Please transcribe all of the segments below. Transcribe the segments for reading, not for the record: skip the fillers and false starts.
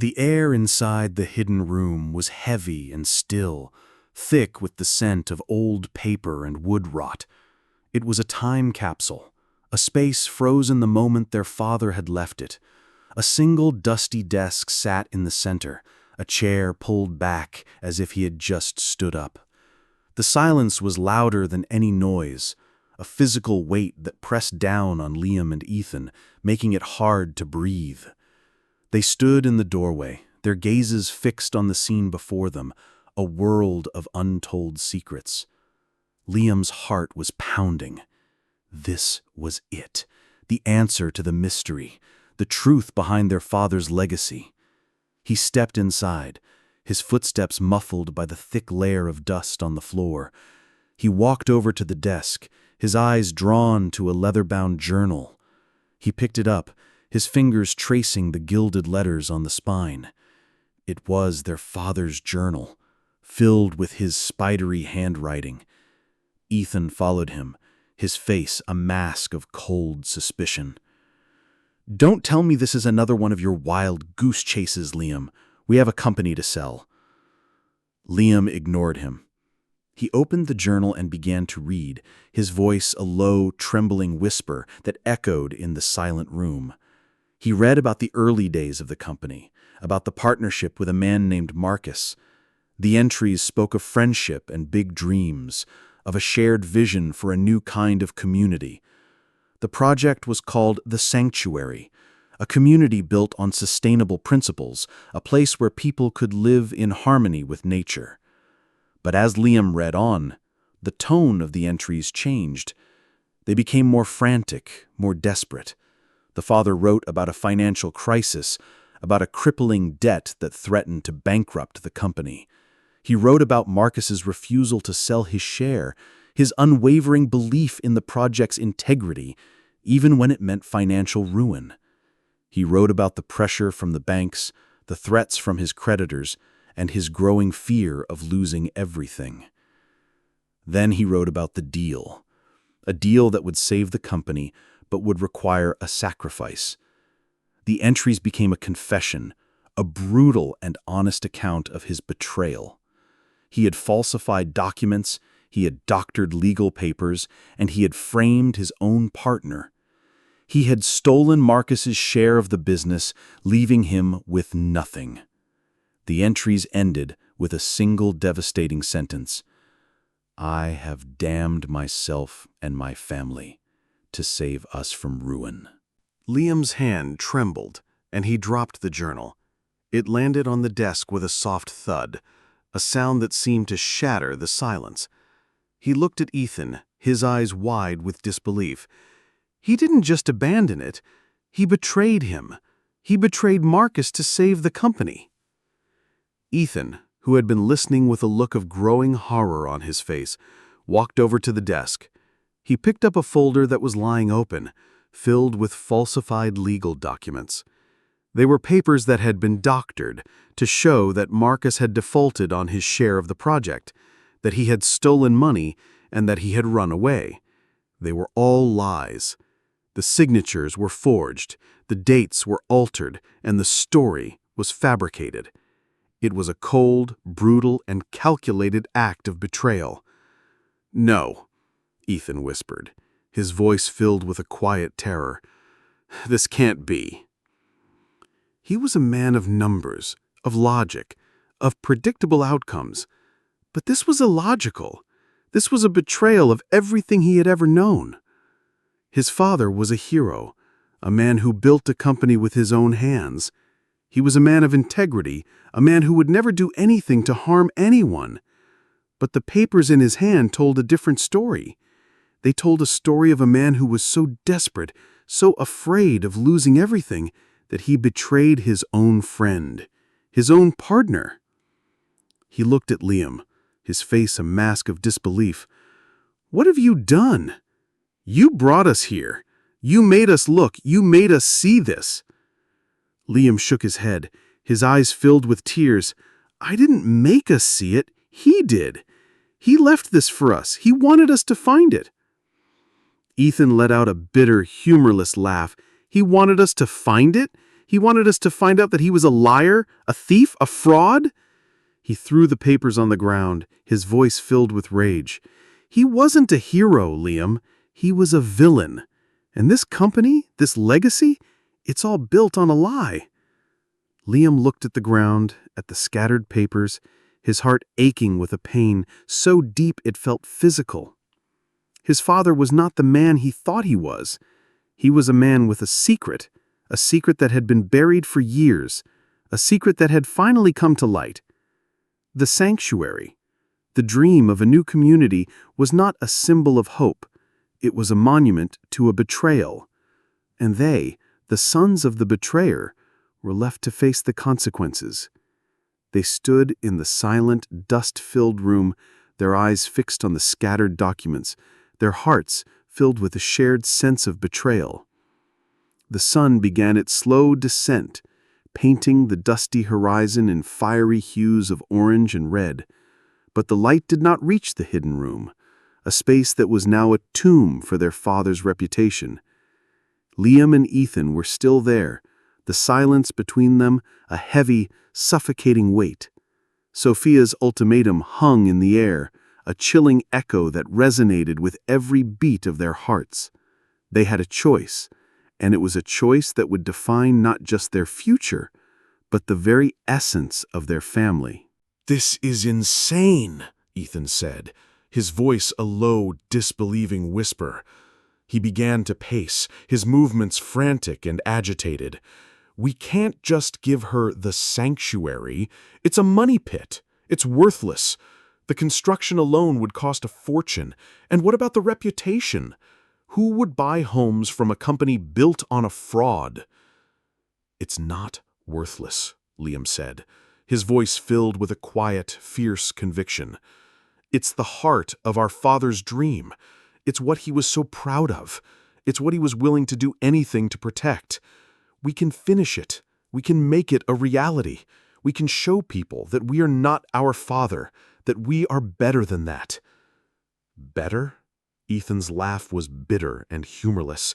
The air inside the hidden room was heavy and still, thick with the scent of old paper and wood rot. It was a time capsule, a space frozen the moment their father had left it. A single dusty desk sat in the center, a chair pulled back as if he had just stood up. The silence was louder than any noise, a physical weight that pressed down on Liam and Ethan, making it hard to breathe. They stood in the doorway, their gazes fixed on the scene before them, a world of untold secrets. Liam's heart was pounding. This was it, the answer to the mystery, the truth behind their father's legacy. He stepped inside, his footsteps muffled by the thick layer of dust on the floor. He walked over to the desk, his eyes drawn to a leather-bound journal. He picked it up, his fingers tracing the gilded letters on the spine. It was their father's journal, filled with his spidery handwriting. Ethan followed him, his face a mask of cold suspicion. "Don't tell me this is another one of your wild goose chases, Liam. We have a company to sell." Liam ignored him. He opened the journal and began to read, his voice a low, trembling whisper that echoed in the silent room. He read about the early days of the company, about the partnership with a man named Marcus. The entries spoke of friendship and big dreams, of a shared vision for a new kind of community. The project was called The Sanctuary, a community built on sustainable principles, a place where people could live in harmony with nature. But as Liam read on, the tone of the entries changed. They became more frantic, more desperate. The father wrote about a financial crisis, about a crippling debt that threatened to bankrupt the company. He wrote about Marcus's refusal to sell his share, his unwavering belief in the project's integrity, even when it meant financial ruin. He wrote about the pressure from the banks, the threats from his creditors, and his growing fear of losing everything. Then he wrote about the deal, a deal that would save the company but would require a sacrifice. The entries became a confession, a brutal and honest account of his betrayal. He had falsified documents, he had doctored legal papers, and he had framed his own partner. He had stolen Marcus's share of the business, leaving him with nothing. The entries ended with a single devastating sentence: "I have damned myself and my family to save us from ruin." Liam's hand trembled, and he dropped the journal. It landed on the desk with a soft thud, a sound that seemed to shatter the silence. He looked at Ethan, his eyes wide with disbelief. He didn't just abandon it, he betrayed him. He betrayed Marcus to save the company. Ethan, who had been listening with a look of growing horror on his face, walked over to the desk. He picked up a folder that was lying open, filled with falsified legal documents. They were papers that had been doctored to show that Marcus had defaulted on his share of the project, that he had stolen money, and that he had run away. They were all lies. The signatures were forged, the dates were altered, and the story was fabricated. It was a cold, brutal, and calculated act of betrayal. "No," Ethan whispered, his voice filled with a quiet terror. "This can't be." He was a man of numbers, of logic, of predictable outcomes. But this was illogical. This was a betrayal of everything he had ever known. His father was a hero, a man who built a company with his own hands. He was a man of integrity, a man who would never do anything to harm anyone. But the papers in his hand told a different story. They told a story of a man who was so desperate, so afraid of losing everything, that he betrayed his own friend, his own partner. He looked at Liam, his face a mask of disbelief. "What have you done? You brought us here. You made us look. You made us see this." Liam shook his head, his eyes filled with tears. "I didn't make us see it. He did. He left this for us. He wanted us to find it." Ethan let out a bitter, humorless laugh. "He wanted us to find it? He wanted us to find out that he was a liar, a thief, a fraud? He threw the papers on the ground, his voice filled with rage. He wasn't a hero, Liam. He was a villain. And this company, this legacy, it's all built on a lie. Liam looked at the ground, at the scattered papers, his heart aching with a pain so deep it felt physical. His father was not the man he thought he was. He was a man with a secret that had been buried for years, a secret that had finally come to light. The sanctuary, the dream of a new community, was not a symbol of hope. It was a monument to a betrayal. And they, the sons of the betrayer, were left to face the consequences. They stood in the silent, dust-filled room, their eyes fixed on the scattered documents, their hearts filled with a shared sense of betrayal. The sun began its slow descent, painting the dusty horizon in fiery hues of orange and red. But the light did not reach the hidden room, a space that was now a tomb for their father's reputation. Liam and Ethan were still there, the silence between them a heavy, suffocating weight. Sophia's ultimatum hung in the air, a chilling echo that resonated with every beat of their hearts. They had a choice, and it was a choice that would define not just their future, but the very essence of their family. "This is insane," Ethan said, his voice a low, disbelieving whisper. He began to pace, his movements frantic and agitated. "We can't just give her the sanctuary. It's a money pit. It's worthless. The construction alone would cost a fortune. And what about the reputation? Who would buy homes from a company built on a fraud?" "It's not worthless," Liam said, his voice filled with a quiet, fierce conviction. "It's the heart of our father's dream. It's what he was so proud of. It's what he was willing to do anything to protect. We can finish it. We can make it a reality. We can show people that we are not our father, that we are better than that." "Better?" Ethan's laugh was bitter and humorless.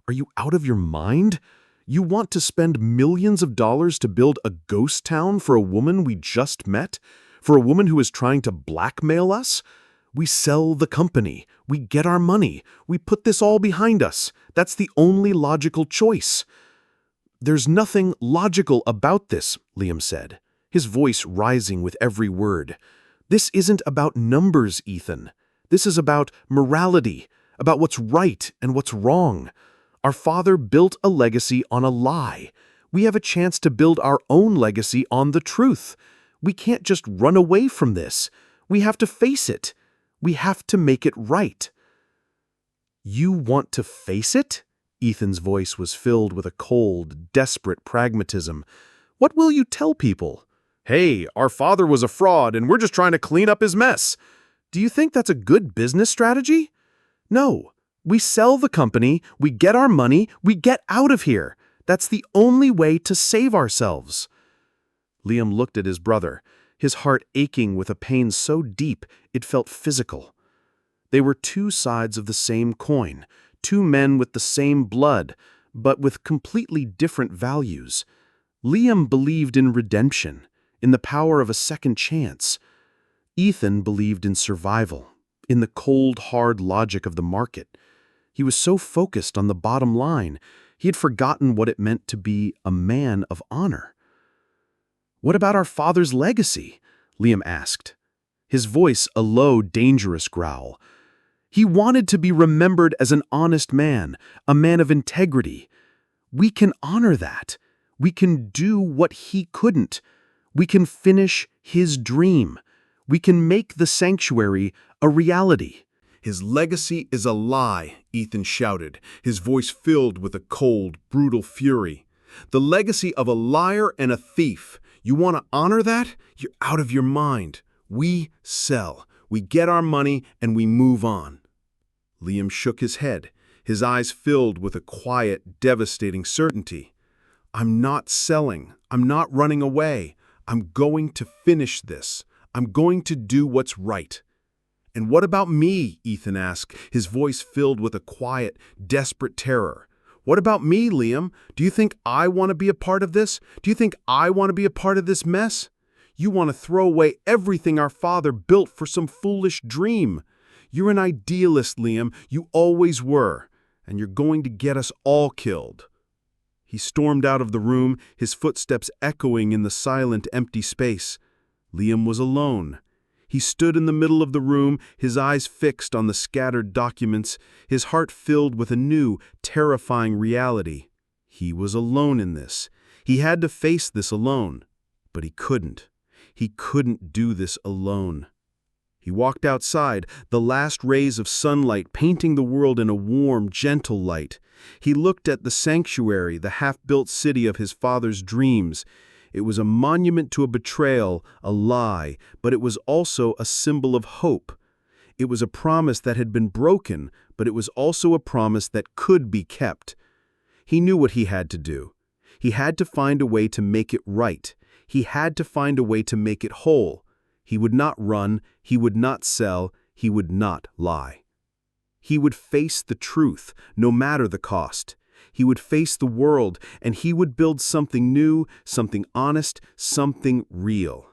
"Are you out of your mind? You want to spend millions of dollars to build a ghost town for a woman we just met? For a woman who is trying to blackmail us? We sell the company. We get our money. We put this all behind us. That's the only logical choice." "There's nothing logical about this," Liam said, his voice rising with every word. "This isn't about numbers, Ethan. This is about morality, about what's right and what's wrong. Our father built a legacy on a lie. We have a chance to build our own legacy on the truth. We can't just run away from this. We have to face it. We have to make it right." "You want to face it?" Ethan's voice was filled with a cold, desperate pragmatism. "What will you tell people? Hey, our father was a fraud and we're just trying to clean up his mess. Do you think that's a good business strategy? No. We sell the company, we get our money, we get out of here. That's the only way to save ourselves." Liam looked at his brother, his heart aching with a pain so deep it felt physical. They were two sides of the same coin, two men with the same blood, but with completely different values. Liam believed in redemption, in the power of a second chance. Ethan believed in survival, in the cold, hard logic of the market. He was so focused on the bottom line, he had forgotten what it meant to be a man of honor. "What about our father's legacy?" Liam asked, his voice a low, dangerous growl. He wanted to be remembered as an honest man, a man of integrity. We can honor that. We can do what he couldn't. We can finish his dream. We can make the sanctuary a reality. "His legacy is a lie," Ethan shouted, his voice filled with a cold, brutal fury. "The legacy of a liar and a thief. You want to honor that? You're out of your mind. We sell. We get our money and we move on." Liam shook his head, his eyes filled with a quiet, devastating certainty. "I'm not selling. I'm not running away. I'm going to finish this. I'm going to do what's right." "And what about me?" Ethan asked, his voice filled with a quiet, desperate terror. What about me, Liam? Do you think I want to be a part of this? Do you think I want to be a part of this mess? You want to throw away everything our father built for some foolish dream. You're an idealist, Liam. You always were. And you're going to get us all killed." He stormed out of the room, his footsteps echoing in the silent, empty space. Liam was alone. He stood in the middle of the room, his eyes fixed on the scattered documents, his heart filled with a new, terrifying reality. He was alone in this. He had to face this alone. But he couldn't. He couldn't do this alone. He walked outside, the last rays of sunlight painting the world in a warm, gentle light. He looked at the sanctuary, the half-built city of his father's dreams. It was a monument to a betrayal, a lie, but it was also a symbol of hope. It was a promise that had been broken, but it was also a promise that could be kept. He knew what he had to do. He had to find a way to make it right. He had to find a way to make it whole. He would not run, he would not sell, he would not lie. He would face the truth, no matter the cost. He would face the world, and he would build something new, something honest, something real.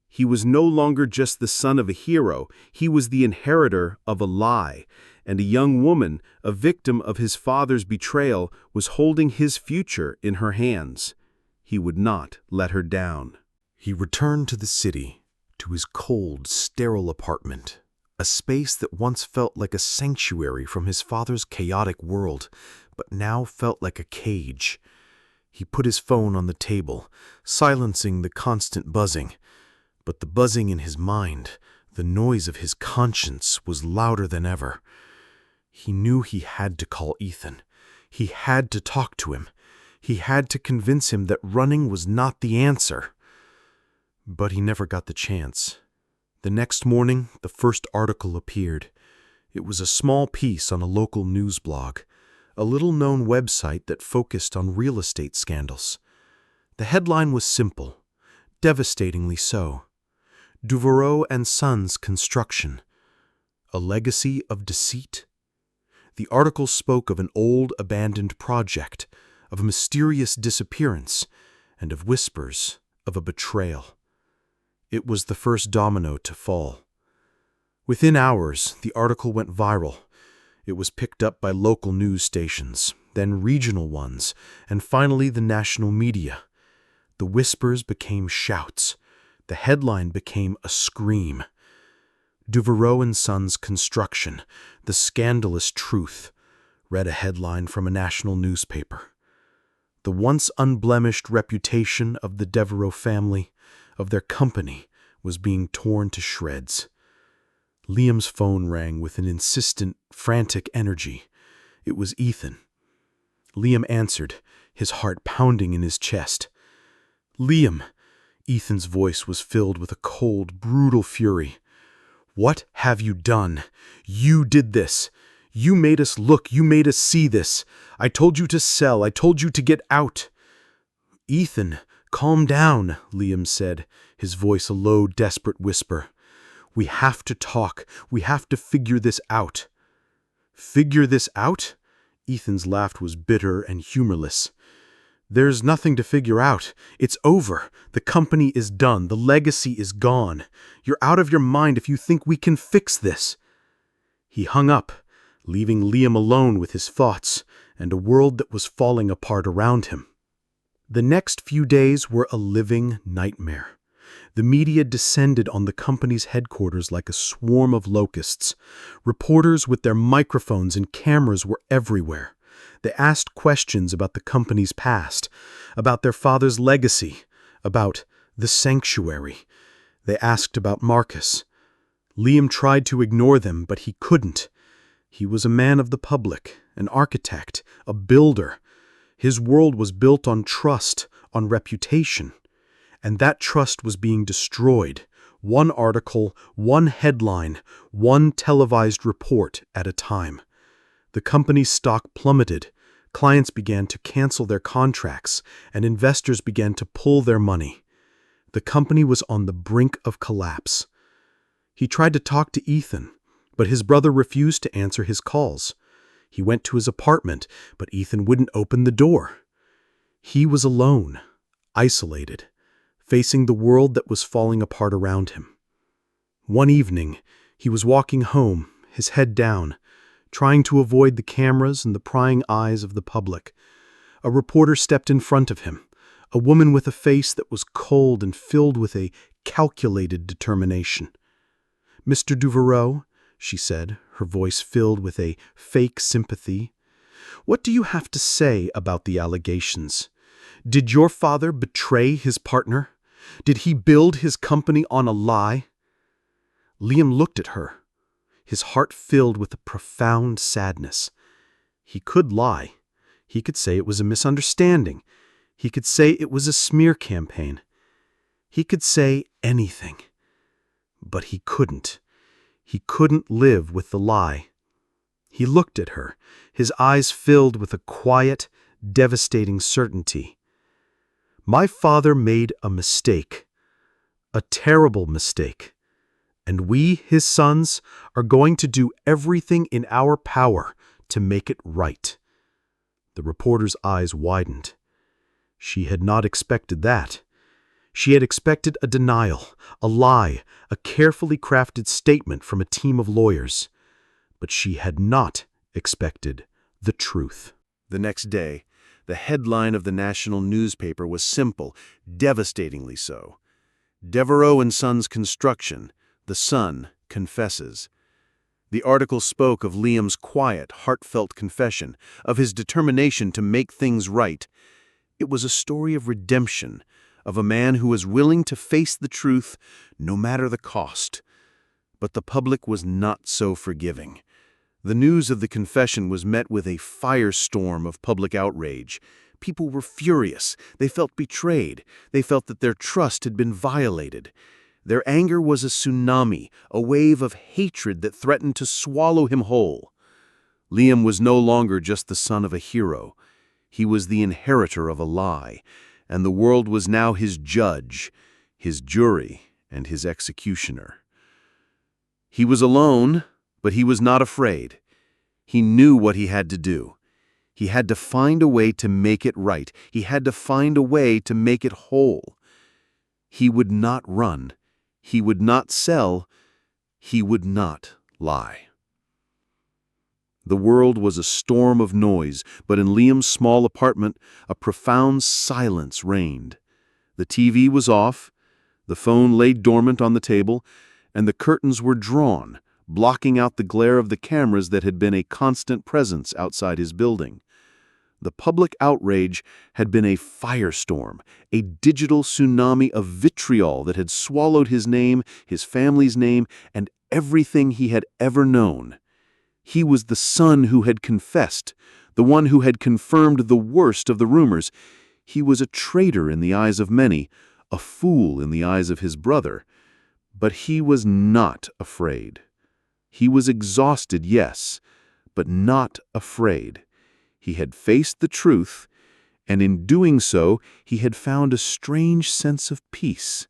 He was no longer just the son of a hero, he was the inheritor of a lie, and a young woman, a victim of his father's betrayal, was holding his future in her hands. He would not let her down. He returned to the city, to his cold, sterile apartment, a space that once felt like a sanctuary from his father's chaotic world, but now felt like a cage. He put his phone on the table, silencing the constant buzzing. But the buzzing in his mind, the noise of his conscience, was louder than ever. He knew he had to call Ethan. He had to talk to him. He had to convince him that running was not the answer. But he never got the chance. The next morning, the first article appeared. It was a small piece on a local news blog, a little-known website that focused on real estate scandals. The headline was simple, devastatingly so. Devereaux and Sons Construction. A legacy of deceit? The article spoke of an old, abandoned project, of a mysterious disappearance, and of whispers of a betrayal. It was the first domino to fall. Within hours, the article went viral. It was picked up by local news stations, then regional ones, and finally the national media. The whispers became shouts. The headline became a scream. Devereaux and Sons Construction, the scandalous truth, read a headline from a national newspaper. The once unblemished reputation of the Devereaux family, of their company, was being torn to shreds. Liam's phone rang with an insistent, frantic energy. It was Ethan. Liam answered, his heart pounding in his chest. "Liam!" Ethan's voice was filled with a cold, brutal fury. "What have you done? You did this. You made us look. You made us see this. I told you to sell. I told you to get out." "Ethan, calm down," Liam said, his voice a low, desperate whisper. "We have to talk. We have to figure this out." "Figure this out?" Ethan's laugh was bitter and humorless. "There's nothing to figure out. It's over. The company is done. The legacy is gone. You're out of your mind if you think we can fix this." He hung up, leaving Liam alone with his thoughts and a world that was falling apart around him. The next few days were a living nightmare. The media descended on the company's headquarters like a swarm of locusts. Reporters with their microphones and cameras were everywhere. They asked questions about the company's past, about their father's legacy, about the sanctuary. They asked about Marcus. Liam tried to ignore them, but he couldn't. He was a man of the public, an architect, a builder. His world was built on trust, on reputation. And that trust was being destroyed, one article, one headline, one televised report at a time. The company's stock plummeted, clients began to cancel their contracts, and investors began to pull their money. The company was on the brink of collapse. He tried to talk to Ethan, but his brother refused to answer his calls. He went to his apartment, but Ethan wouldn't open the door. He was alone, isolated, facing the world that was falling apart around him. One evening, he was walking home, his head down, trying to avoid the cameras and the prying eyes of the public. A reporter stepped in front of him, a woman with a face that was cold and filled with a calculated determination. "Mr. Devereaux," she said, her voice filled with a fake sympathy, "what do you have to say about the allegations? Did your father betray his partner? Did he build his company on a lie?" Liam looked at her, his heart filled with a profound sadness. He could lie. He could say it was a misunderstanding. He could say it was a smear campaign. He could say anything. But he couldn't. He couldn't live with the lie. He looked at her, his eyes filled with a quiet, devastating certainty. "My father made a mistake, a terrible mistake, and we, his sons, are going to do everything in our power to make it right." The reporter's eyes widened. She had not expected that. She had expected a denial, a lie, a carefully crafted statement from a team of lawyers. But she had not expected the truth. The next day, the headline of the national newspaper was simple, devastatingly so. Devereaux and Sons Construction, the son confesses. The article spoke of Liam's quiet, heartfelt confession, of his determination to make things right. It was a story of redemption, of a man who was willing to face the truth no matter the cost. But the public was not so forgiving. The news of the confession was met with a firestorm of public outrage. People were furious. They felt betrayed. They felt that their trust had been violated. Their anger was a tsunami, a wave of hatred that threatened to swallow him whole. Liam was no longer just the son of a hero. He was the inheritor of a lie, and the world was now his judge, his jury, and his executioner. He was alone, but he was not afraid. He knew what he had to do. He had to find a way to make it right. He had to find a way to make it whole. He would not run. He would not sell. He would not lie. The world was a storm of noise, but in Liam's small apartment, a profound silence reigned. The TV was off, the phone lay dormant on the table, and the curtains were drawn, blocking out the glare of the cameras that had been a constant presence outside his building. The public outrage had been a firestorm, a digital tsunami of vitriol that had swallowed his name, his family's name, and everything he had ever known. He was the son who had confessed, the one who had confirmed the worst of the rumors. He was a traitor in the eyes of many, a fool in the eyes of his brother. But he was not afraid. He was exhausted, yes, but not afraid. He had faced the truth, and in doing so, he had found a strange sense of peace.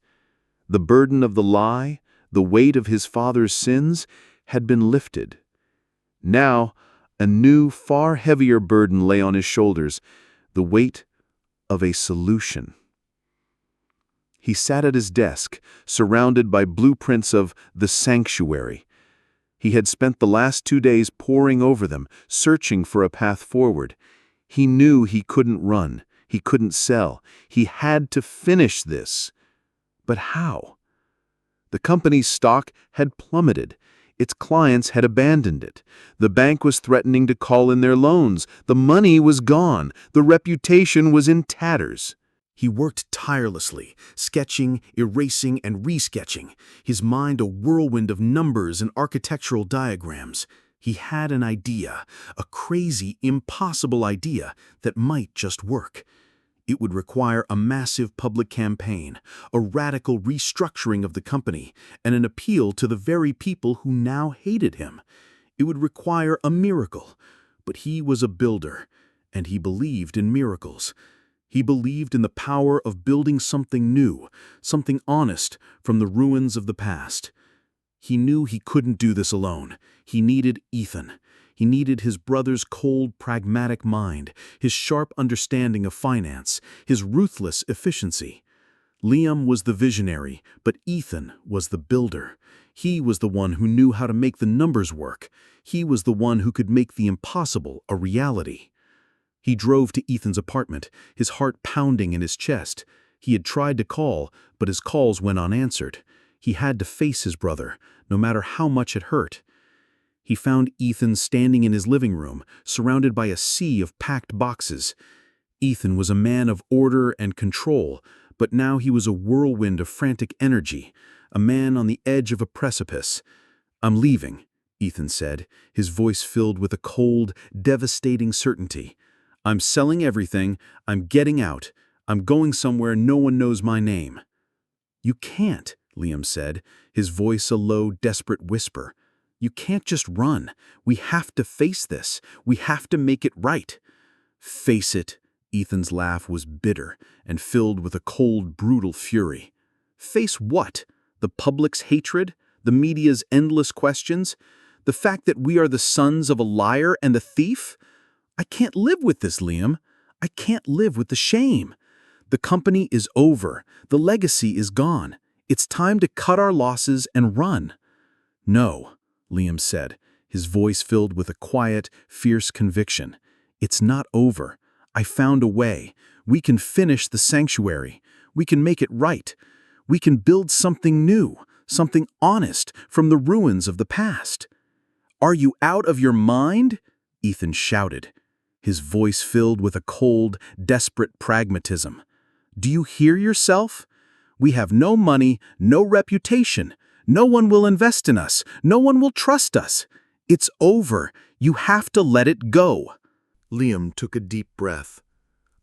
The burden of the lie, the weight of his father's sins, had been lifted. Now, a new, far heavier burden lay on his shoulders, the weight of a solution. He sat at his desk, surrounded by blueprints of the sanctuary. He had spent the last 2 days poring over them, searching for a path forward. He knew he couldn't run, he couldn't sell. He had to finish this. But how? The company's stock had plummeted. Its clients had abandoned it. The bank was threatening to call in their loans. The money was gone. The reputation was in tatters. He worked tirelessly, sketching, erasing, and resketching, his mind a whirlwind of numbers and architectural diagrams. He had an idea, a crazy, impossible idea that might just work. It would require a massive public campaign, a radical restructuring of the company, and an appeal to the very people who now hated him. It would require a miracle, but he was a builder, and he believed in miracles. He believed in the power of building something new, something honest from the ruins of the past. He knew he couldn't do this alone. He needed Ethan. He needed his brother's cold, pragmatic mind, his sharp understanding of finance, his ruthless efficiency. Liam was the visionary, but Ethan was the builder. He was the one who knew how to make the numbers work. He was the one who could make the impossible a reality. He drove to Ethan's apartment, his heart pounding in his chest. He had tried to call, but his calls went unanswered. He had to face his brother, no matter how much it hurt. He found Ethan standing in his living room, surrounded by a sea of packed boxes. Ethan was a man of order and control, but now he was a whirlwind of frantic energy, a man on the edge of a precipice. "I'm leaving," Ethan said, his voice filled with a cold, devastating certainty. "I'm selling everything. I'm getting out. I'm going somewhere no one knows my name." "You can't," Liam said, his voice a low, desperate whisper. "You can't just run. We have to face this. We have to make it right." "Face it." Ethan's laugh was bitter and filled with a cold, brutal fury. "Face what? The public's hatred? The media's endless questions? The fact that we are the sons of a liar and a thief? I can't live with this, Liam. I can't live with the shame. The company is over. The legacy is gone. It's time to cut our losses and run." "No," Liam said, his voice filled with a quiet, fierce conviction. "It's not over. I found a way. We can finish the sanctuary. We can make it right. We can build something new, something honest from the ruins of the past." "Are you out of your mind?" Ethan shouted, his voice filled with a cold, desperate pragmatism. "Do you hear yourself? We have no money, no reputation. No one will invest in us. No one will trust us. It's over. You have to let it go." Liam took a deep breath.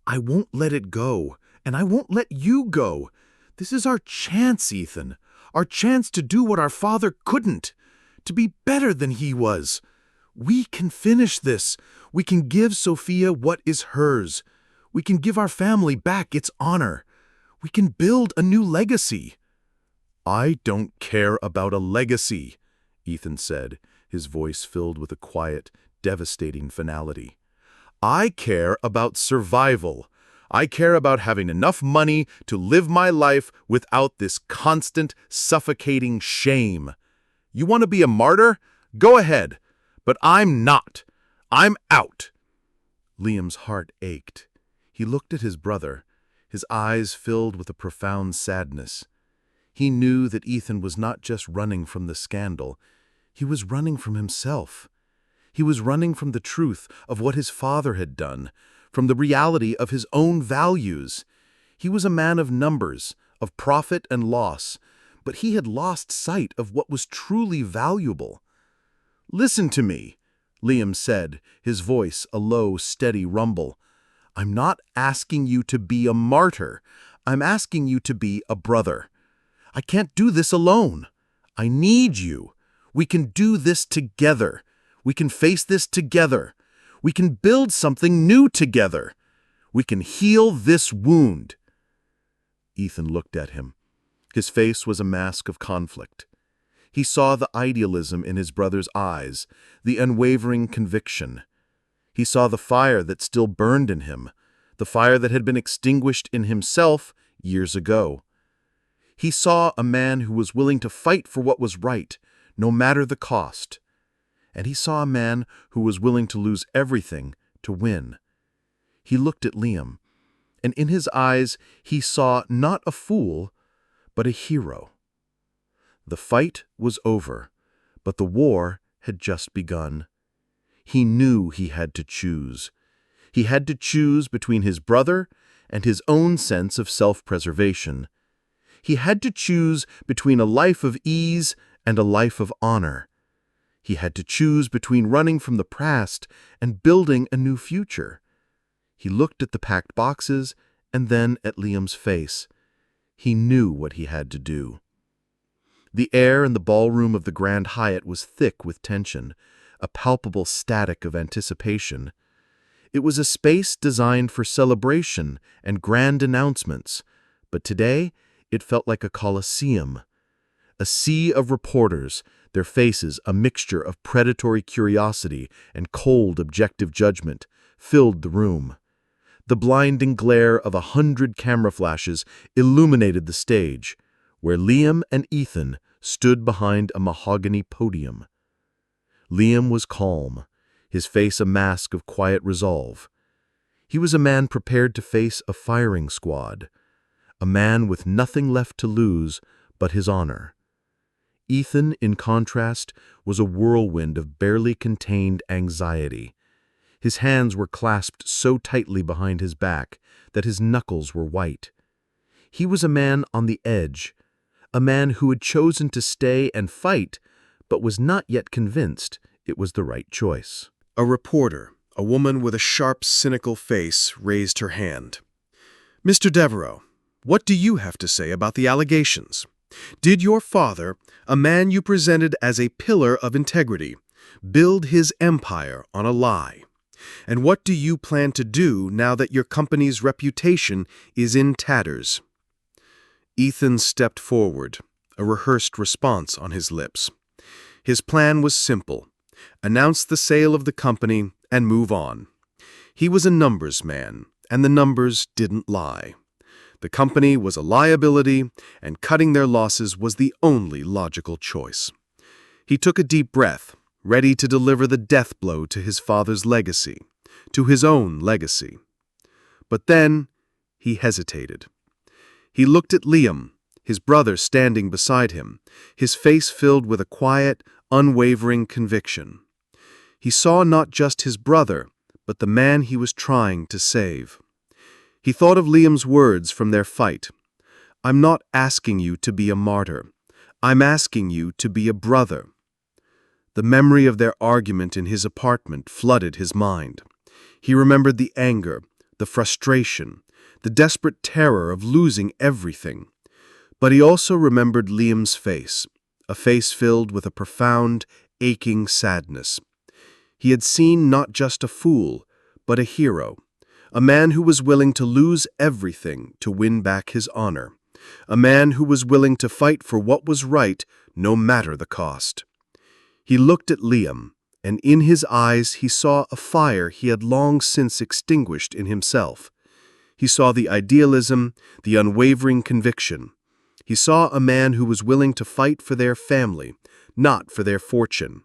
"I won't let it go, and I won't let you go. This is our chance, Ethan. Our chance to do what our father couldn't, to be better than he was. We can finish this. We can give Sophia what is hers. We can give our family back its honor. We can build a new legacy." "I don't care about a legacy," Ethan said, his voice filled with a quiet, devastating finality. "I care about survival. I care about having enough money to live my life without this constant, suffocating shame. You want to be a martyr? Go ahead. But I'm not. I'm out." Liam's heart ached. He looked at his brother, his eyes filled with a profound sadness. He knew that Ethan was not just running from the scandal. He was running from himself. He was running from the truth of what his father had done, from the reality of his own values. He was a man of numbers, of profit and loss, but he had lost sight of what was truly valuable. "Listen to me," Liam said, his voice a low, steady rumble. "I'm not asking you to be a martyr. I'm asking you to be a brother. I can't do this alone. I need you. We can do this together. We can face this together. We can build something new together. We can heal this wound." Ethan looked at him. His face was a mask of conflict. He saw the idealism in his brother's eyes, the unwavering conviction. He saw the fire that still burned in him, the fire that had been extinguished in himself years ago. He saw a man who was willing to fight for what was right, no matter the cost. And he saw a man who was willing to lose everything to win. He looked at Liam, and in his eyes he saw not a fool, but a hero. The fight was over, but the war had just begun. He knew he had to choose. He had to choose between his brother and his own sense of self-preservation. He had to choose between a life of ease and a life of honor. He had to choose between running from the past and building a new future. He looked at the packed boxes and then at Liam's face. He knew what he had to do. The air in the ballroom of the Grand Hyatt was thick with tension, a palpable static of anticipation. It was a space designed for celebration and grand announcements, but today it felt like a coliseum. A sea of reporters, their faces a mixture of predatory curiosity and cold objective judgment, filled the room. The blinding glare of 100 camera flashes illuminated the stage, where Liam and Ethan stood behind a mahogany podium. Liam was calm, his face a mask of quiet resolve. He was a man prepared to face a firing squad, a man with nothing left to lose but his honor. Ethan, in contrast, was a whirlwind of barely contained anxiety. His hands were clasped so tightly behind his back that his knuckles were white. He was a man on the edge, a man who had chosen to stay and fight, but was not yet convinced it was the right choice. A reporter, a woman with a sharp, cynical face, raised her hand. "Mr. Devereaux, what do you have to say about the allegations? Did your father, a man you presented as a pillar of integrity, build his empire on a lie? And what do you plan to do now that your company's reputation is in tatters?" Ethan stepped forward, a rehearsed response on his lips. His plan was simple: announce the sale of the company and move on. He was a numbers man, and the numbers didn't lie. The company was a liability, and cutting their losses was the only logical choice. He took a deep breath, ready to deliver the death blow to his father's legacy, to his own legacy. But then he hesitated. He looked at Liam, his brother standing beside him, his face filled with a quiet, unwavering conviction. He saw not just his brother, but the man he was trying to save. He thought of Liam's words from their fight. "I'm not asking you to be a martyr. I'm asking you to be a brother." The memory of their argument in his apartment flooded his mind. He remembered the anger, the frustration, the desperate terror of losing everything. But he also remembered Liam's face, a face filled with a profound, aching sadness. He had seen not just a fool, but a hero, a man who was willing to lose everything to win back his honor, a man who was willing to fight for what was right no matter the cost. He looked at Liam, and in his eyes he saw a fire he had long since extinguished in himself. He saw the idealism, the unwavering conviction. He saw a man who was willing to fight for their family, not for their fortune.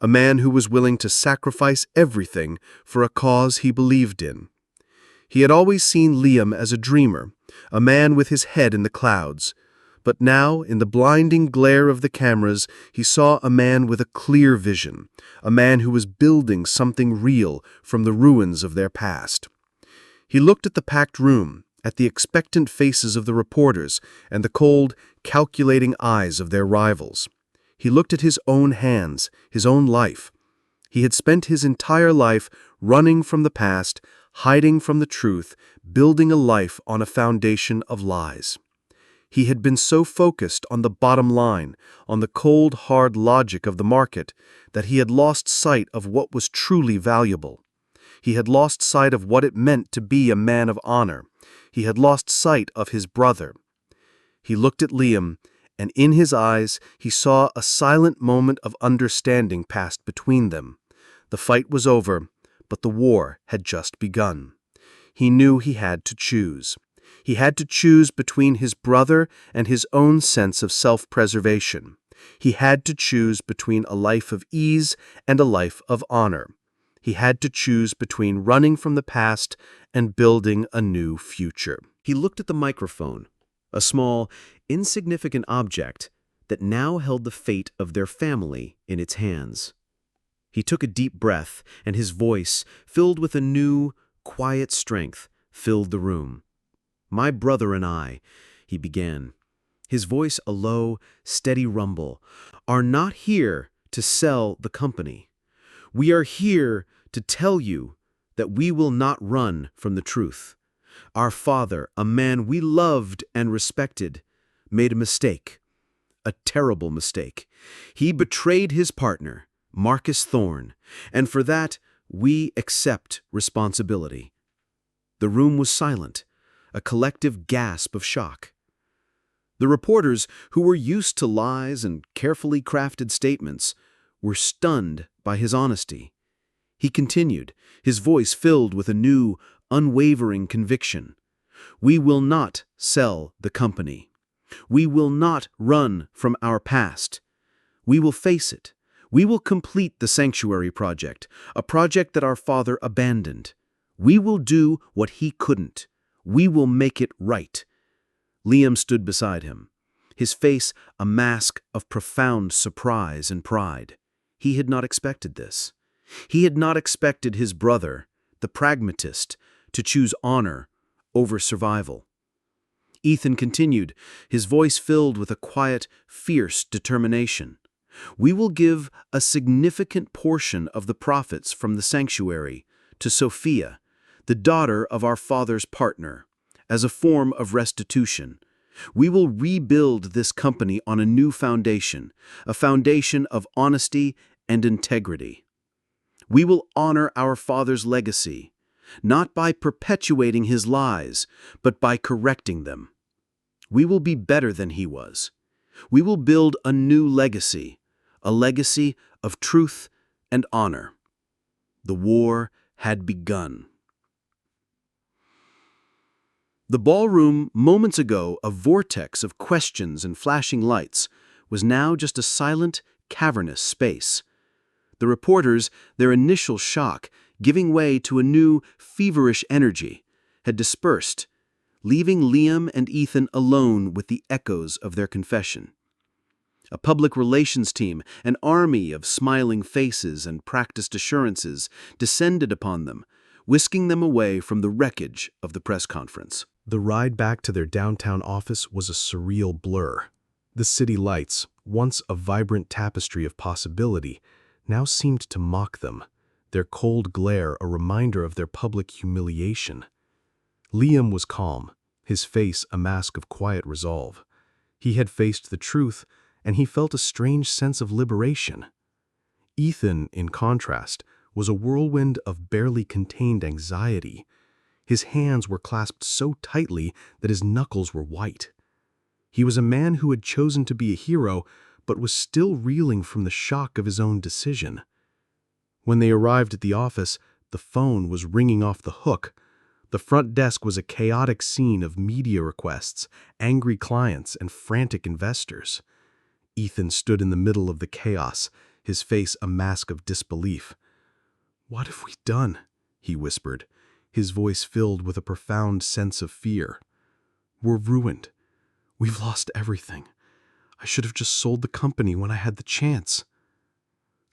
A man who was willing to sacrifice everything for a cause he believed in. He had always seen Liam as a dreamer, a man with his head in the clouds. But now, in the blinding glare of the cameras, he saw a man with a clear vision, a man who was building something real from the ruins of their past. He looked at the packed room, at the expectant faces of the reporters, and the cold, calculating eyes of their rivals. He looked at his own hands, his own life. He had spent his entire life running from the past, hiding from the truth, building a life on a foundation of lies. He had been so focused on the bottom line, on the cold, hard logic of the market, that he had lost sight of what was truly valuable. He had lost sight of what it meant to be a man of honor. He had lost sight of his brother. He looked at Liam, and in his eyes he saw a silent moment of understanding passed between them. The fight was over, but the war had just begun. He knew he had to choose. He had to choose between his brother and his own sense of self-preservation. He had to choose between a life of ease and a life of honor. He had to choose between running from the past and building a new future. He looked at the microphone, a small, insignificant object that now held the fate of their family in its hands. He took a deep breath, and his voice, filled with a new, quiet strength, filled the room. "My brother and I," he began, his voice a low, steady rumble, "are not here to sell the company. We are here to tell you that we will not run from the truth. Our father, a man we loved and respected, made a mistake, a terrible mistake. He betrayed his partner, Marcus Thorne, and for that we accept responsibility." The room was silent, a collective gasp of shock. The reporters, who were used to lies and carefully crafted statements, were stunned by his honesty. He continued, his voice filled with a new, unwavering conviction. "We will not sell the company. We will not run from our past. We will face it. We will complete the sanctuary project, a project that our father abandoned. We will do what he couldn't. We will make it right." Liam stood beside him, his face a mask of profound surprise and pride. He had not expected this. He had not expected his brother, the pragmatist, to choose honor over survival. Ethan continued, his voice filled with a quiet, fierce determination. "We will give a significant portion of the profits from the sanctuary to Sophia, the daughter of our father's partner, as a form of restitution. We will rebuild this company on a new foundation, a foundation of honesty and integrity. We will honor our father's legacy, not by perpetuating his lies, but by correcting them. We will be better than he was. We will build a new legacy, a legacy of truth and honor." The war had begun. The ballroom, moments ago a vortex of questions and flashing lights, was now just a silent, cavernous space. The reporters, their initial shock, giving way to a new, feverish energy, had dispersed, leaving Liam and Ethan alone with the echoes of their confession. A public relations team, an army of smiling faces and practiced assurances, descended upon them, whisking them away from the wreckage of the press conference. The ride back to their downtown office was a surreal blur. The city lights, once a vibrant tapestry of possibility, now seemed to mock them, their cold glare a reminder of their public humiliation. Liam was calm, his face a mask of quiet resolve. He had faced the truth, and he felt a strange sense of liberation. Ethan, in contrast, was a whirlwind of barely contained anxiety. His hands were clasped so tightly that his knuckles were white. He was a man who had chosen to be a hero, but was still reeling from the shock of his own decision. When they arrived at the office, the phone was ringing off the hook. The front desk was a chaotic scene of media requests, angry clients, and frantic investors. Ethan stood in the middle of the chaos, his face a mask of disbelief. "What have we done?" he whispered, his voice filled with a profound sense of fear. "We're ruined. We've lost everything. I should have just sold the company when I had the chance."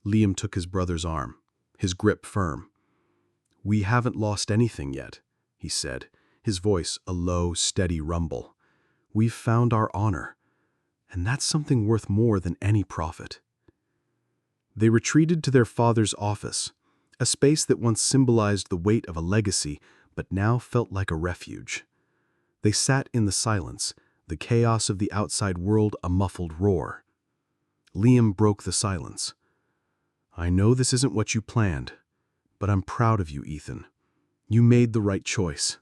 Liam took his brother's arm, his grip firm. "We haven't lost anything yet," he said, his voice a low, steady rumble. "We've found our honor, and that's something worth more than any profit." They retreated to their father's office, a space that once symbolized the weight of a legacy, but now felt like a refuge. They sat in the silence, the chaos of the outside world a muffled roar. Liam broke the silence. "I know this isn't what you planned, but I'm proud of you, Ethan. You made the right choice."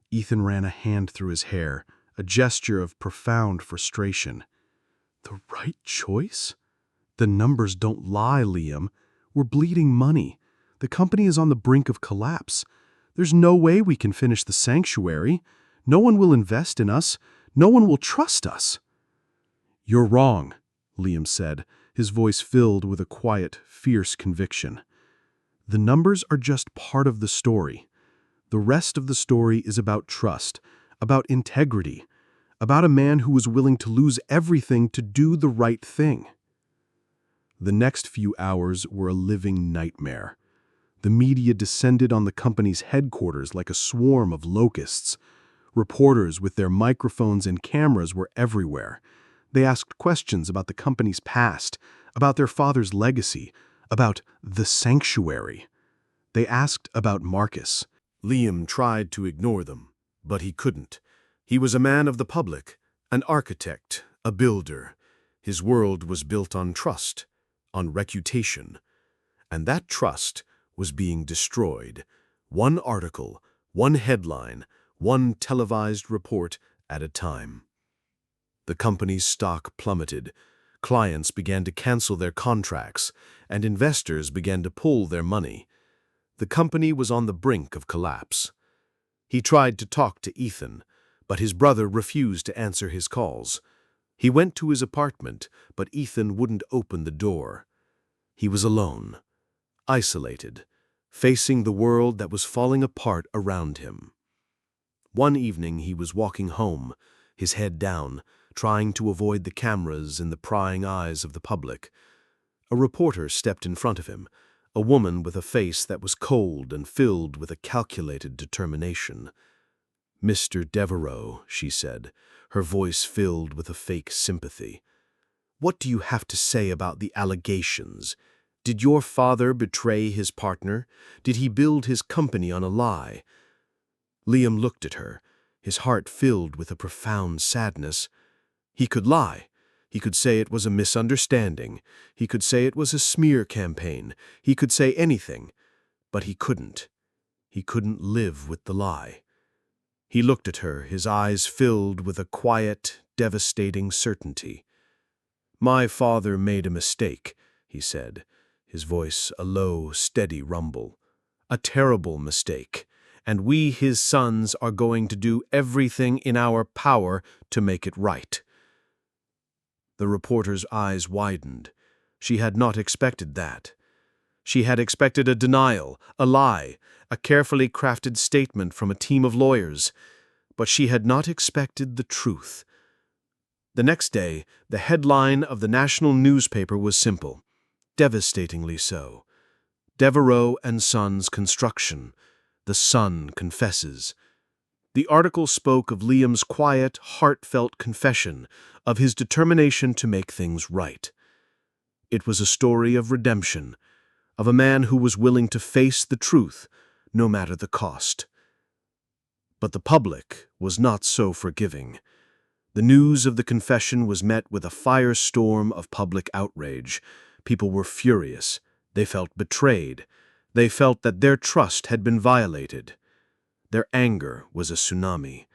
Ethan ran a hand through his hair, a gesture of profound frustration. "The right choice? The numbers don't lie, Liam. We're bleeding money. The company is on the brink of collapse. There's no way we can finish the sanctuary. No one will invest in us. No one will trust us." "You're wrong," Liam said, his voice filled with a quiet, fierce conviction. "The numbers are just part of the story. The rest of the story is about trust, about integrity, about a man who was willing to lose everything to do the right thing." The next few hours were a living nightmare. The media descended on the company's headquarters like a swarm of locusts. Reporters with their microphones and cameras were everywhere. They asked questions about the company's past, about their father's legacy, about the sanctuary. They asked about Marcus. Liam tried to ignore them, but he couldn't. He was a man of the public, an architect, a builder. His world was built on trust, on reputation. And that trust was being destroyed. One article, one headline, one televised report at a time. The company's stock plummeted. Clients began to cancel their contracts, and investors began to pull their money. The company was on the brink of collapse. He tried to talk to Ethan, but his brother refused to answer his calls. He went to his apartment, but Ethan wouldn't open the door. He was alone, isolated, facing the world that was falling apart around him. One evening he was walking home, his head down, trying to avoid the cameras and the prying eyes of the public. A reporter stepped in front of him, a woman with a face that was cold and filled with a calculated determination. "Mr. Devereaux," she said, her voice filled with a fake sympathy. "What do you have to say about the allegations? Did your father betray his partner? Did he build his company on a lie?" Liam looked at her, his heart filled with a profound sadness. He could lie. He could say it was a misunderstanding. He could say it was a smear campaign. He could say anything. But he couldn't. He couldn't live with the lie. He looked at her, his eyes filled with a quiet, devastating certainty. "My father made a mistake," he said, his voice a low, steady rumble. "A terrible mistake. And we, his sons, are going to do everything in our power to make it right." The reporter's eyes widened. She had not expected that. She had expected a denial, a lie, a carefully crafted statement from a team of lawyers. But she had not expected the truth. The next day, the headline of the national newspaper was simple, devastatingly so. "Devereaux and Sons Construction. The son confesses." The article spoke of Liam's quiet, heartfelt confession, of his determination to make things right. It was a story of redemption, of a man who was willing to face the truth, no matter the cost. But the public was not so forgiving. The news of the confession was met with a firestorm of public outrage. People were furious. They felt betrayed. They felt that their trust had been violated. Their anger was a tsunami,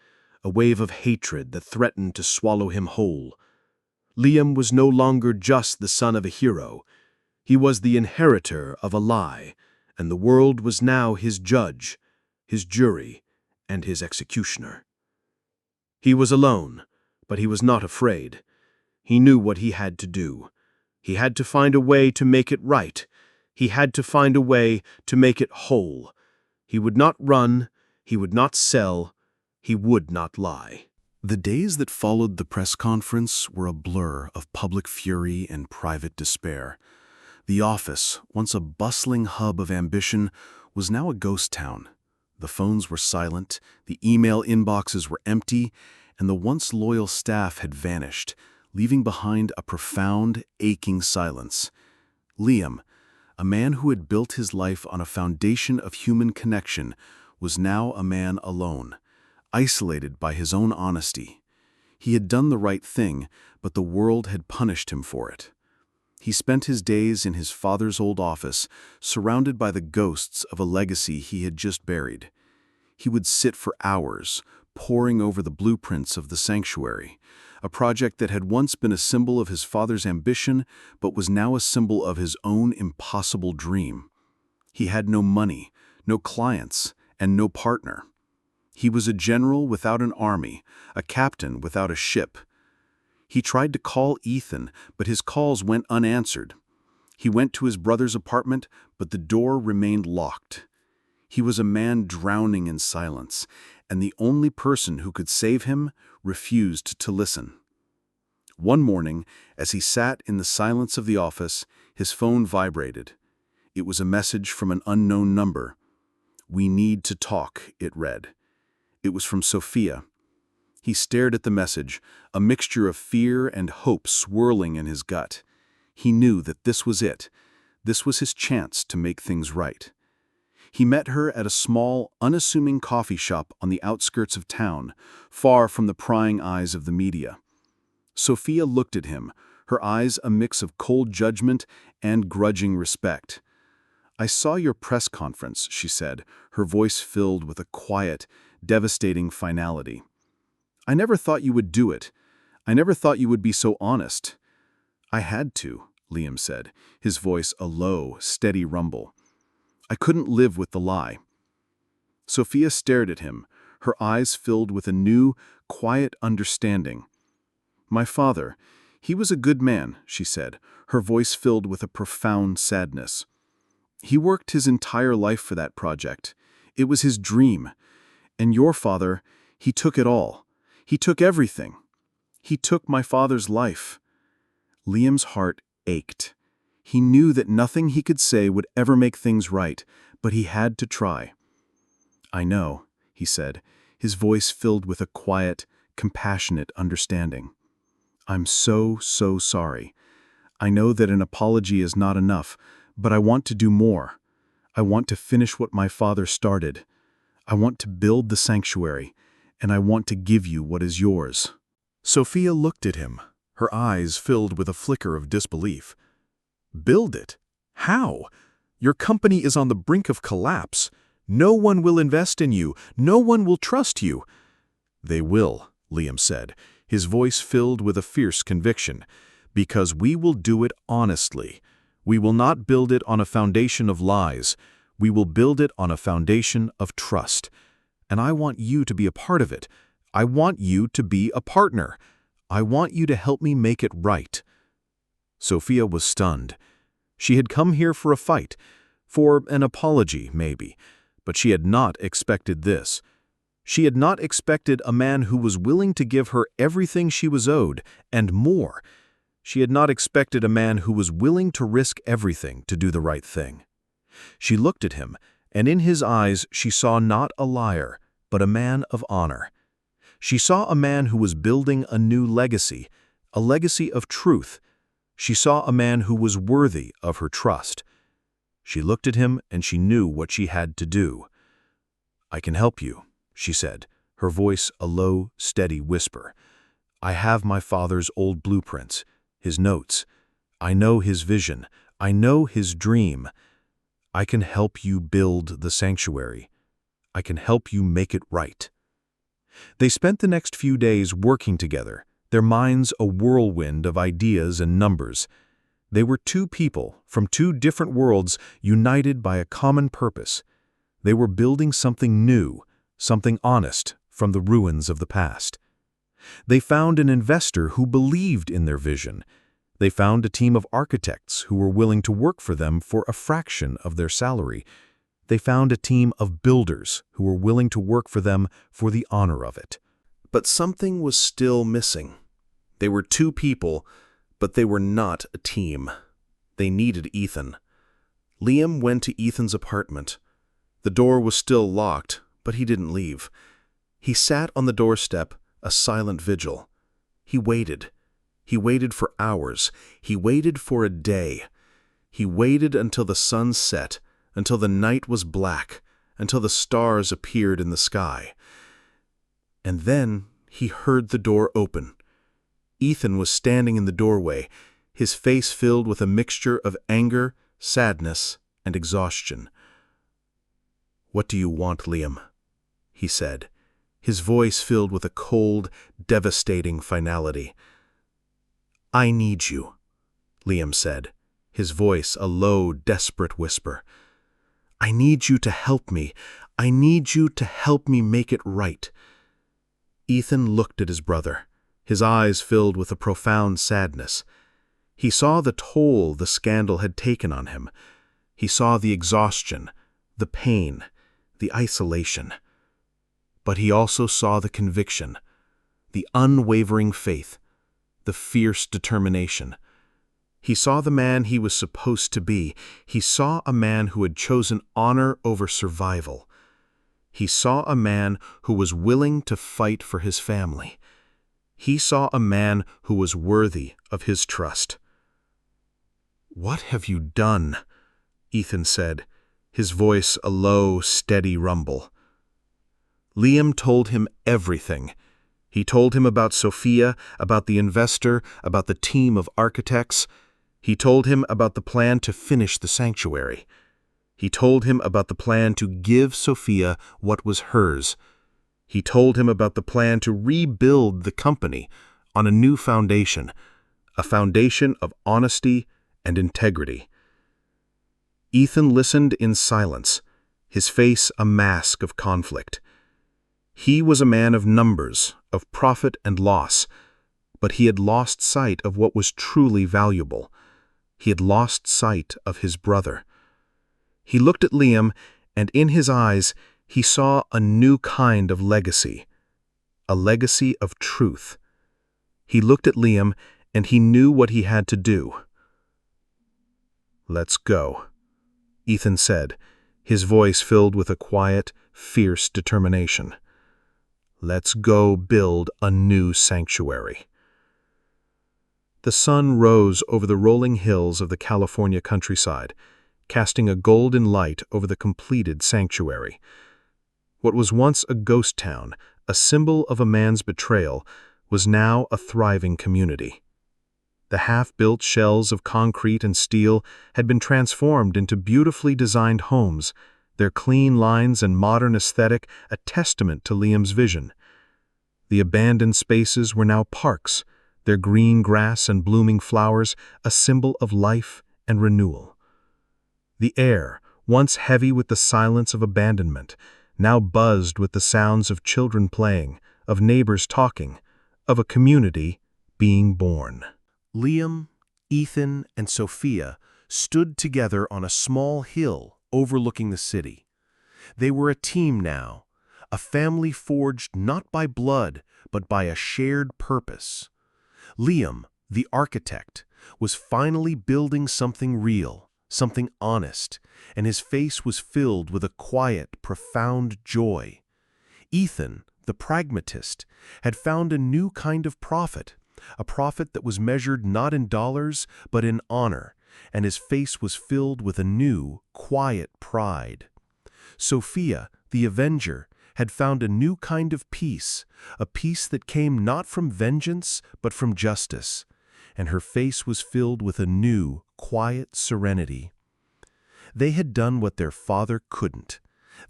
a wave of hatred that threatened to swallow him whole. Liam was no longer just the son of a hero. He was the inheritor of a lie, and the world was now his judge, his jury, and his executioner. He was alone, but he was not afraid. He knew what he had to do. He had to find a way to make it right. He had to find a way to make it whole. He would not run. He would not sell. He would not lie. The days that followed the press conference were a blur of public fury and private despair. The office, once a bustling hub of ambition, was now a ghost town. The phones were silent, the email inboxes were empty, and the once loyal staff had vanished, leaving behind a profound, aching silence. Liam, a man who had built his life on a foundation of human connection, was now a man alone, isolated by his own honesty. He had done the right thing, but the world had punished him for it. He spent his days in his father's old office, surrounded by the ghosts of a legacy he had just buried. He would sit for hours, poring over the blueprints of the sanctuary, a project that had once been a symbol of his father's ambition, but was now a symbol of his own impossible dream. He had no money, no clients, and no partner. He was a general without an army, a captain without a ship. He tried to call Ethan, but his calls went unanswered. He went to his brother's apartment, but the door remained locked. He was a man drowning in silence, and the only person who could save him refused to listen. One morning, as he sat in the silence of the office, his phone vibrated. It was a message from an unknown number. "We need to talk," it read. It was from Sophia. He stared at the message, a mixture of fear and hope swirling in his gut. He knew that this was it. This was his chance to make things right. He met her at a small, unassuming coffee shop on the outskirts of town, far from the prying eyes of the media. Sophia looked at him, her eyes a mix of cold judgment and grudging respect. "I saw your press conference," she said, her voice filled with a quiet, devastating finality. "I never thought you would do it. I never thought you would be so honest. I had to, Liam said, his voice a low, steady rumble. I couldn't live with the lie. Sophia stared at him, her eyes filled with a new, quiet understanding. My father, he was a good man, she said, her voice filled with a profound sadness. He worked his entire life for that project. It was his dream. And your father, he took it all. He took everything. He took my father's life. Liam's heart ached. He knew that nothing he could say would ever make things right, but he had to try. I know, he said, his voice filled with a quiet, compassionate understanding. I'm so sorry. I know that an apology is not enough, but I want to do more. I want to finish what my father started. I want to build the sanctuary, and I want to give you what is yours. Sophia looked at him, her eyes filled with a flicker of disbelief. Build it? How? Your company is on the brink of collapse. No one will invest in you. No one will trust you. They will, Liam said, his voice filled with a fierce conviction, because we will do it honestly. We will not build it on a foundation of lies. We will build it on a foundation of trust. And I want you to be a part of it. I want you to be a partner. I want you to help me make it right. Sophia was stunned. She had come here for a fight, for an apology, maybe, but she had not expected this. She had not expected a man who was willing to give her everything she was owed, and more. She had not expected a man who was willing to risk everything to do the right thing. She looked at him, and in his eyes she saw not a liar, but a man of honor. She saw a man who was building a new legacy, a legacy of truth. She saw a man who was worthy of her trust. She looked at him, and she knew what she had to do. I can help you, she said, her voice a low, steady whisper. I have my father's old blueprints, his notes. I know his vision. I know his dream. I can help you build the sanctuary. I can help you make it right. They spent the next few days working together, their minds a whirlwind of ideas and numbers. They were two people from two different worlds united by a common purpose. They were building something new, something honest from the ruins of the past. They found an investor who believed in their vision. They found a team of architects who were willing to work for them for a fraction of their salary. They found a team of builders who were willing to work for them for the honor of it. But something was still missing. They were two people, but they were not a team. They needed Ethan. Liam went to Ethan's apartment. The door was still locked, but he didn't leave. He sat on the doorstep, a silent vigil. He waited. He waited for hours. He waited for a day. He waited until the sun set, until the night was black, until the stars appeared in the sky. And then he heard the door open. Ethan was standing in the doorway, his face filled with a mixture of anger, sadness, and exhaustion. "What do you want, Liam?" he said, his voice filled with a cold, devastating finality. "I need you," Liam said, his voice a low, desperate whisper. "I need you to help me. I need you to help me make it right." Ethan looked at his brother, his eyes filled with a profound sadness. He saw the toll the scandal had taken on him. He saw the exhaustion, the pain, the isolation. But he also saw the conviction, the unwavering faith, the fierce determination. He saw the man he was supposed to be. He saw a man who had chosen honor over survival. He saw a man who was willing to fight for his family. He saw a man who was worthy of his trust. "What have you done?" Ethan said, his voice a low, steady rumble. Liam told him everything. He told him about Sophia, about the investor, about the team of architects. He told him about the plan to finish the sanctuary. He told him about the plan to give Sophia what was hers. He told him about the plan to rebuild the company, on a new foundation, a foundation of honesty and integrity. Ethan listened in silence, his face a mask of conflict. He was a man of numbers, of profit and loss, but he had lost sight of what was truly valuable. He had lost sight of his brother. He looked at Liam, and in his eyes he saw a new kind of legacy, a legacy of truth. He looked at Liam, and he knew what he had to do. "Let's go," Ethan said, his voice filled with a quiet, fierce determination. "Let's go build a new sanctuary." The sun rose over the rolling hills of the California countryside, casting a golden light over the completed sanctuary. What was once a ghost town, a symbol of a man's betrayal, was now a thriving community. The half-built shells of concrete and steel had been transformed into beautifully designed homes, their clean lines and modern aesthetic a testament to Liam's vision. The abandoned spaces were now parks, their green grass and blooming flowers a symbol of life and renewal. The air, once heavy with the silence of abandonment, now buzzed with the sounds of children playing, of neighbors talking, of a community being born. Liam, Ethan, and Sophia stood together on a small hill overlooking the city. They were a team now, a family forged not by blood, but by a shared purpose. Liam, the architect, was finally building something real, something honest, and his face was filled with a quiet, profound joy. Ethan, the pragmatist, had found a new kind of profit, a profit that was measured not in dollars, but in honor, and his face was filled with a new, quiet pride. Sophia, the avenger, had found a new kind of peace, a peace that came not from vengeance, but from justice, and her face was filled with a new, quiet serenity. They had done what their father couldn't.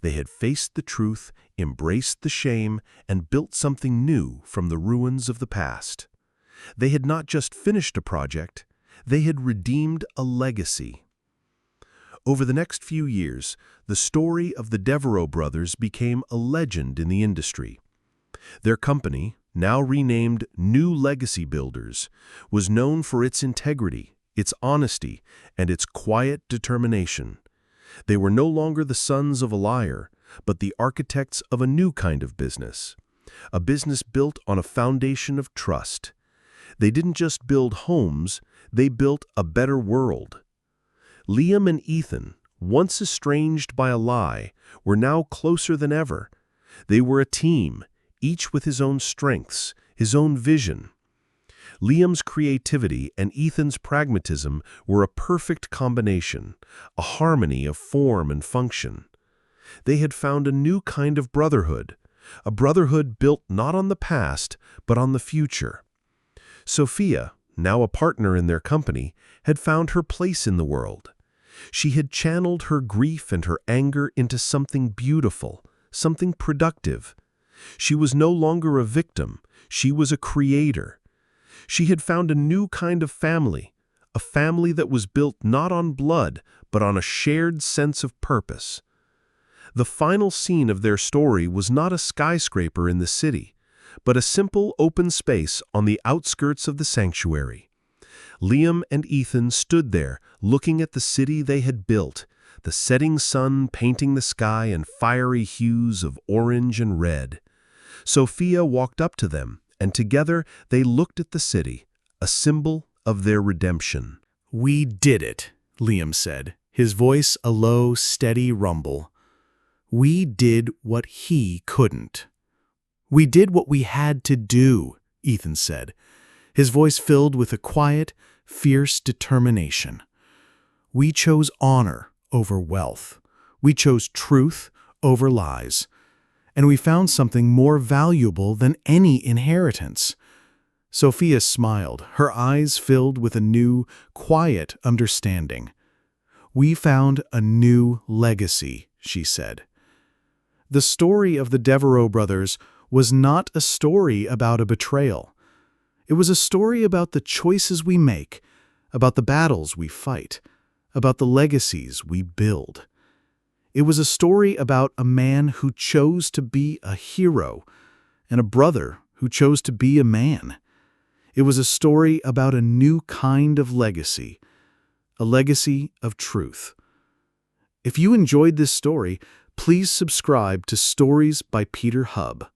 They had faced the truth, embraced the shame, and built something new from the ruins of the past. They had not just finished a project, they had redeemed a legacy. Over the next few years, the story of the Devereaux brothers became a legend in the industry. Their company, now renamed New Legacy Builders, was known for its integrity, its honesty, and its quiet determination. They were no longer the sons of a liar, but the architects of a new kind of business, a business built on a foundation of trust. They didn't just build homes, they built a better world. Liam and Ethan, once estranged by a lie, were now closer than ever. They were a team, each with his own strengths, his own vision. Liam's creativity and Ethan's pragmatism were a perfect combination, a harmony of form and function. They had found a new kind of brotherhood, a brotherhood built not on the past, but on the future. Sophia, now a partner in their company, had found her place in the world. She had channeled her grief and her anger into something beautiful, something productive. She was no longer a victim, she was a creator. She had found a new kind of family, a family that was built not on blood, but on a shared sense of purpose. The final scene of their story was not a skyscraper in the city, but a simple open space on the outskirts of the sanctuary. Liam and Ethan stood there, looking at the city they had built, the setting sun painting the sky in fiery hues of orange and red. Sophia walked up to them, and together they looked at the city, a symbol of their redemption. "We did it," Liam said, his voice a low, steady rumble. "We did what he couldn't." "We did what we had to do," Ethan said, his voice filled with a quiet, fierce determination. "We chose honor over wealth. We chose truth over lies. And we found something more valuable than any inheritance." Sophia smiled, her eyes filled with a new, quiet understanding. "We found a new legacy," she said. The story of the Devereaux brothers was not a story about a betrayal. It was a story about the choices we make, about the battles we fight, about the legacies we build. It was a story about a man who chose to be a hero and a brother who chose to be a man. It was a story about a new kind of legacy, a legacy of truth. If you enjoyed this story, please subscribe to Stories by Peter Hubb.